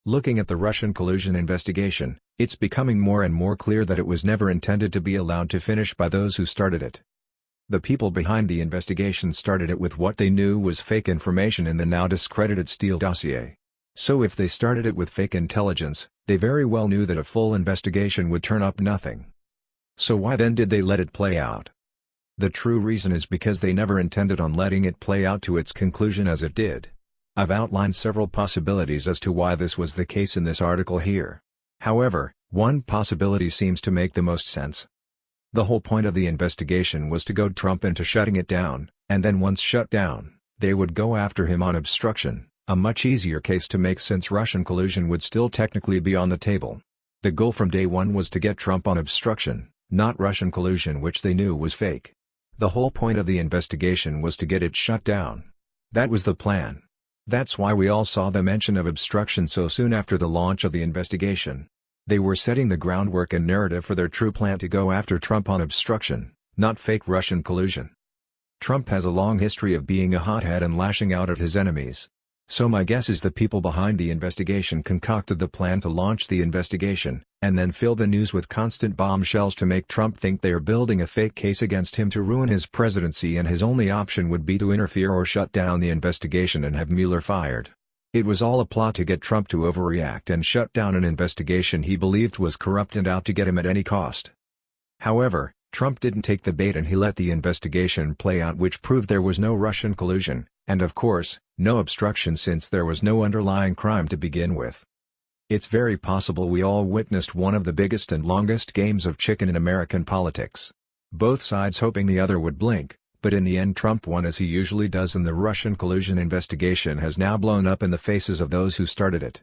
Looking at the Russian collusion investigation, it's becoming more and more clear that it was never intended to be allowed to finish by those who started it. The people behind the investigation started it with what they knew was fake information in the now discredited Steele dossier. So if they started it with fake intelligence, they very well knew that a full investigation would turn up nothing. So why then did they let it play out? The true reason is because they never intended on letting it play out to its conclusion as it did. I've outlined several possibilities as to why this was the case in this article here. However, one possibility seems to make the most sense. The whole point of the investigation was to goad Trump into shutting it down, and then once shut down, they would go after him on obstruction, a much easier case to make since Russian collusion would still technically be on the table. The goal from day one was to get Trump on obstruction, not Russian collusion, which they knew was fake. The whole point of the investigation was to get it shut down. That was the plan. That's why we all saw the mention of obstruction so soon after the launch of the investigation. They were setting the groundwork and narrative for their true plan to go after Trump on obstruction, not fake Russian collusion. Trump has a long history of being a hothead and lashing out at his enemies. So my guess is the people behind the investigation concocted the plan to launch the investigation, and then fill the news with constant bombshells to make Trump think they are building a fake case against him to ruin his presidency, and his only option would be to interfere or shut down the investigation and have Mueller fired. It was all a plot to get Trump to overreact and shut down an investigation he believed was corrupt and out to get him at any cost. However, Trump didn't take the bait and he let the investigation play out, which proved there was no Russian collusion, and of course, no obstruction since there was no underlying crime to begin with. It's very possible we all witnessed one of the biggest and longest games of chicken in American politics. Both sides hoping the other would blink, but in the end Trump won as he usually does, and the Russian collusion investigation has now blown up in the faces of those who started it.